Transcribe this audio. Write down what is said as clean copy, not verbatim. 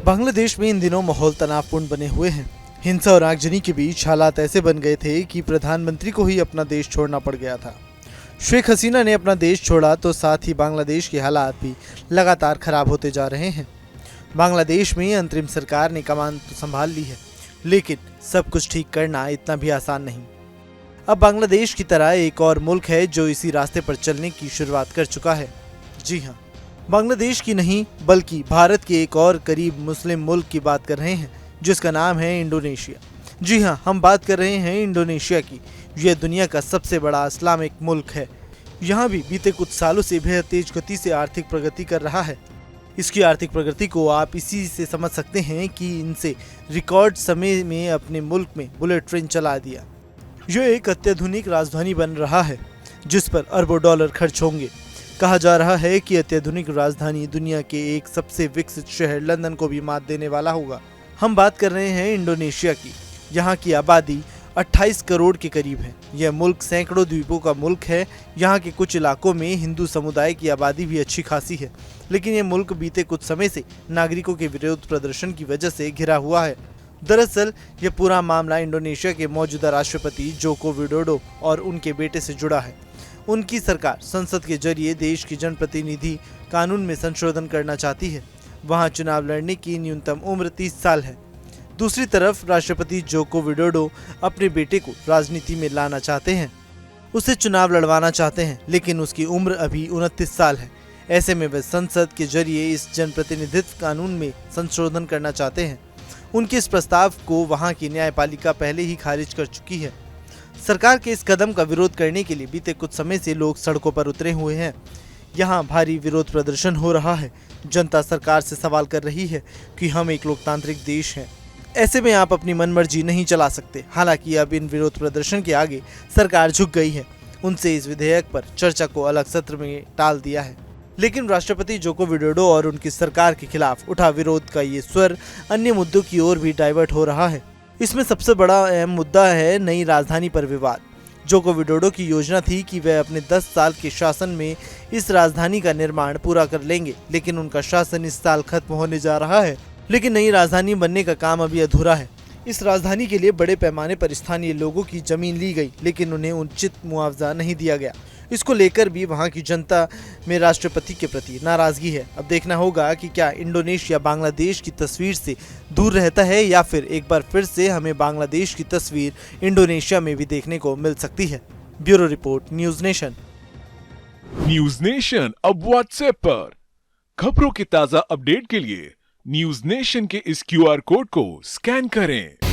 बांग्लादेश में इन दिनों माहौल तनावपूर्ण बने हुए हैं। हिंसा और आगजनी के बीच हालात ऐसे बन गए थे कि प्रधानमंत्री को ही अपना देश छोड़ना पड़ गया था। शेख हसीना ने अपना देश छोड़ा तो साथ ही बांग्लादेश के हालात भी लगातार खराब होते जा रहे हैं। बांग्लादेश में अंतरिम सरकार ने कमान तो संभाल ली है, लेकिन सब कुछ ठीक करना इतना भी आसान नहीं। अब बांग्लादेश की तरह एक और मुल्क है जो इसी रास्ते पर चलने की शुरुआत कर चुका है। जी हाँ, बांग्लादेश की नहीं बल्कि भारत के एक और करीब मुस्लिम मुल्क की बात कर रहे हैं, जिसका नाम है इंडोनेशिया। जी हाँ, हम बात कर रहे हैं इंडोनेशिया की। यह दुनिया का सबसे बड़ा इस्लामिक मुल्क है। यहाँ भी बीते कुछ सालों से बेहद तेज गति से आर्थिक प्रगति कर रहा है। इसकी आर्थिक प्रगति को आप इसी से समझ सकते हैं कि इनसे रिकॉर्ड समय में अपने मुल्क में बुलेट ट्रेन चला दिया। यह एक अत्याधुनिक राजधानी बन रहा है जिस पर अरबों डॉलर खर्च होंगे। कहा जा रहा है कि अत्याधुनिक राजधानी दुनिया के एक सबसे विकसित शहर लंदन को भी मात देने वाला होगा। हम बात कर रहे हैं इंडोनेशिया की। यहाँ की आबादी 28 करोड़ के करीब है। यह मुल्क सैकड़ों द्वीपों का मुल्क है। यहाँ के कुछ इलाकों में हिंदू समुदाय की आबादी भी अच्छी खासी है, लेकिन यह मुल्क बीते कुछ समय से नागरिकों के विरोध प्रदर्शन की वजह से घिरा हुआ है। दरअसल यह पूरा मामला इंडोनेशिया के मौजूदा राष्ट्रपति जोको विडोडो और उनके बेटे से जुड़ा है। उनकी सरकार संसद के जरिए देश की जनप्रतिनिधि कानून में संशोधन करना चाहती है। वहां चुनाव लड़ने की न्यूनतम उम्र 30 साल है। दूसरी तरफ राष्ट्रपति जोको विडोडो अपने बेटे को राजनीति में लाना चाहते हैं, उसे चुनाव लड़वाना चाहते हैं, लेकिन उसकी उम्र अभी 29 साल है। ऐसे में वे संसद के जरिए इस जनप्रतिनिधित्व कानून में संशोधन करना चाहते हैं। उनके इस प्रस्ताव को वहां की न्यायपालिका पहले ही खारिज कर चुकी है। सरकार के इस कदम का विरोध करने के लिए बीते कुछ समय से लोग सड़कों पर उतरे हुए हैं। यहाँ भारी विरोध प्रदर्शन हो रहा है। जनता सरकार से सवाल कर रही है कि हम एक लोकतांत्रिक देश हैं, ऐसे में आप अपनी मनमर्जी नहीं चला सकते। हालांकि अब इन विरोध प्रदर्शन के आगे सरकार झुक गई है। उनसे इस विधेयक पर चर्चा को अलग सत्र में टाल दिया है, लेकिन राष्ट्रपति जोको विडोडो और उनकी सरकार के खिलाफ उठा विरोध का ये स्वर अन्य मुद्दों की ओर भी डाइवर्ट हो रहा है। इसमें सबसे बड़ा अहम मुद्दा है नई राजधानी पर विवाद। जोको विडोडो की योजना थी कि वह अपने 10 साल के शासन में इस राजधानी का निर्माण पूरा कर लेंगे, लेकिन उनका शासन इस साल खत्म होने जा रहा है। लेकिन नई राजधानी बनने का काम अभी अधूरा है। इस राजधानी के लिए बड़े पैमाने पर स्थानीय लोगों की जमीन ली गई, लेकिन उन्हें उचित मुआवजा नहीं दिया गया। इसको लेकर भी वहां की जनता में राष्ट्रपति के प्रति नाराजगी है। अब देखना होगा कि क्या इंडोनेशिया बांग्लादेश की तस्वीर से दूर रहता है या फिर एक बार फिर से हमें बांग्लादेश की तस्वीर इंडोनेशिया में भी देखने को मिल सकती है। Bureau report, news nation. News nation अब व्हाट्सएप पर खबरों के ताजा अपडेट के लिए न्यूज नेशन के इस QR कोड को स्कैन करें।